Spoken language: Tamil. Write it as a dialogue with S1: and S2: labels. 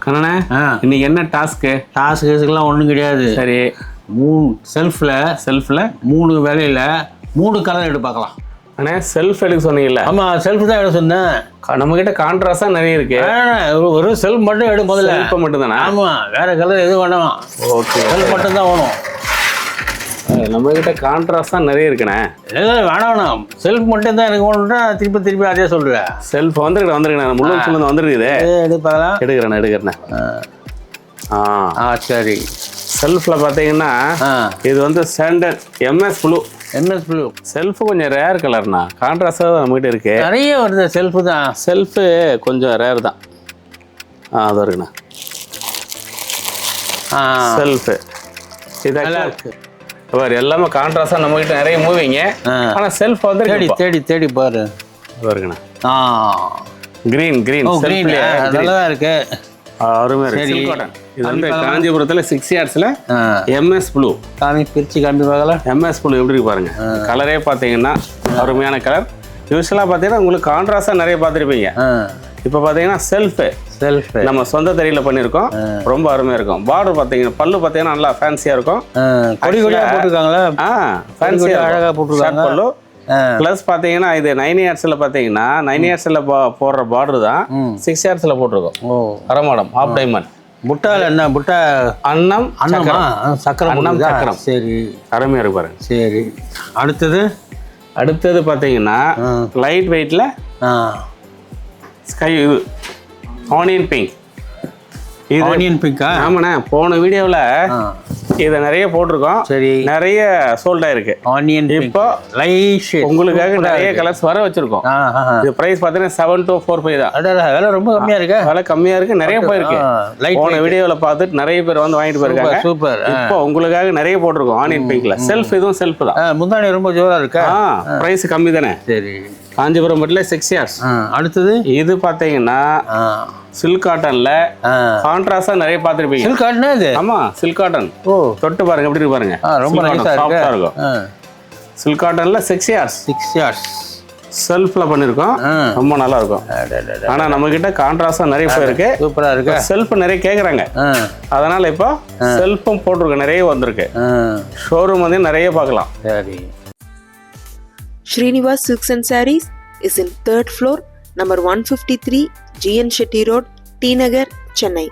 S1: கண்ணனே இன்னைக்கு என்ன
S2: டாஸ்க்குலாம் ஒன்றும் கிடையாது.
S1: சரி,
S2: 3 செல்ஃபில் 3 வேலையில் 3 கலர் எடுத்து பார்க்கலாம்.
S1: அண்ணே செல்ஃப் எடுக்க சொன்னீங்கல்ல?
S2: ஆமாம், செல்ஃப் தான் எடுக்க சொன்னேன்.
S1: நம்மக்கிட்ட கான்ட்ராஸ்டாக நிறைய இருக்கு.
S2: ஒரு செல்ஃப் மட்டும் எடு முதல்ல.
S1: இப்போ மட்டும் தானே?
S2: ஆமாம், வேறு கலர் எதுவும் வேணாம்.
S1: ஓகே,
S2: செல்ஃப் மட்டும் தான் வேணும்.
S1: நம்மக்கிட்ட கான்ட்ராஸ்ட் தான் நிறைய இருக்குண்ணே.
S2: வேணாம், செல்ஃப் மட்டும் தான் எனக்கு வேணும்னா திருப்பி அதே சொல்கிறேன்.
S1: செல்ஃப் வந்துருக்கேன் முள்ளு சொல்லுங்க வந்துருக்குது.
S2: எடுப்பாங்களா?
S1: எடுக்கிறேண்ணே.
S2: சரி.
S1: செல்ஃபில் பார்த்தீங்கன்னா இது வந்து ஸ்டாண்டர்ட் MS ப்ளூ. செல்ஃபு கொஞ்சம் ரேர் கலர்ண்ணா. கான்ட்ராஸ்டாக தான் நம்மகிட்ட இருக்கு.
S2: நிறைய வருது செல்ஃபு தான்.
S1: செல்ஃபு கொஞ்சம் ரேர் தான். அது இருக்குண்ணா செல்ஃபு. இது பாரு எல்லாமே கான்ட்ராஸ்டாக நம்மகிட்ட நிறைய மூவிங்க. ஆனால் செல்ஃப் வந்து
S2: தேடி பாரு
S1: இருக்குண்ணா. கிரீன்
S2: நல்லா தான் இருக்கு.
S1: அருமையாக இருக்கு. Silk cotton. இது வந்து காஞ்சிபுரத்தில் 6 yardsல MS ப்ளூ.
S2: பிரிச்சு காமி பார்க்கலாம்.
S1: MS ப்ளூ எப்படி இருக்கு பாருங்க. கலரே பார்த்தீங்கன்னா அருமையான கலர். யூஸ்வலாக பார்த்தீங்கன்னா உங்களுக்கு கான்ட்ராஸ்டாக நிறைய பார்த்துருப்பீங்க. இப்போ பார்த்தீங்கன்னா செல்ஃப் நம்ம சொந்த தறியில் பண்ணியிருக்கோம். ரொம்ப அருமையாக இருக்கும். பார்டர் பார்த்தீங்கன்னா பல்லு பார்த்தீங்கன்னா நல்லா ஃபேன்சியாக இருக்கும்.
S2: கொடியாக போட்டிருக்காங்களா?
S1: ஃபேன்சியாக
S2: அழகாக போட்டிருக்காங்க
S1: பல்லு. ப்ளஸ் பார்த்தீங்கன்னா இது 9 yardsல பார்த்தீங்கன்னா 9 yardsல போடுற பார்டர் தான் 6 yardsல போட்டிருக்கோம். அரமாடம் ஹாஃப் டைமண்ட்.
S2: புட்டால என்ன புட்டா?
S1: அன்னம் சக்கரம்.
S2: சரி,
S1: அருமையாக இருக்கு பாருங்க.
S2: சரி,
S1: அடுத்தது பார்த்தீங்கன்னா லைட் வெயிட்ல ஸ்கை இது ஆனியன் பிங்க். இது
S2: ஆனியன் பிங்கா?
S1: ஆமாண்ணே, போன வீடியோவில் இதை நிறைய போட்டிருக்கோம். சரி, நிறைய சோல்ட் ஆயிருக்கு.
S2: ஆனியன்
S1: இப்போ உங்களுக்காக நிறைய கலர்ஸ் வர வச்சிருக்கோம். இது பிரைஸ் பார்த்தீங்கன்னா 7245 தான்.
S2: விலை ரொம்ப கம்மியா இருக்கு.
S1: விலை கம்மியா இருக்கு, நிறைய போயிருக்கு. போன வீடியோவில் பார்த்துட்டு நிறைய பேர் வந்து வாங்கிட்டு போயிருக்காங்க.
S2: சூப்பர்.
S1: இப்போ உங்களுக்காக நிறைய போட்டிருக்கோம் ஆனியன் பிங்க்ல. செல்ஃப் இதுவும் செல்ஃப் தான்.
S2: முந்தானி ரொம்ப ஜோரா இருக்கா?
S1: பிரைஸ் கம்மி தானே.
S2: சரி,
S1: காஞ்சிபுரம் மட்டும் 6 yards.
S2: அடுத்தது
S1: இது பார்த்தீங்கன்னா சில்க் காட்டன்ல கான்ட்ராஸ்டா நிறைய பார்த்துருப்பீங்க.
S2: சில்க் காட்டன் இது? ஆமா,
S1: சில்க் காட்டன். தொட்டு பாருங்க எப்படி இருக்கு பாருங்க.
S2: ரொம்ப நைஸா
S1: இருக்கும். சில்க் காட்டன்ல 6 yards செல்ஃப்ல பண்ணிருக்கோம். ரொம்ப நல்லா இருக்கும். ஆனா நம்ம கிட்ட கான்ட்ராஸ்டா நிறைய போயிருக்கு.
S2: சூப்பரா இருக்கு.
S1: செல்ஃப் நிறைய கேக்குறாங்க. அதனால இப்போ செல்ஃபும் போட்டிருக்கு, நிறைய வந்திருக்கு. ஷோரூம் வந்து நிறைய பார்க்கலாம்.
S2: சரி.
S3: Srinivas Silks and Sarees is in 3rd floor, number 153, GN Shetty Road, T Nagar, Chennai.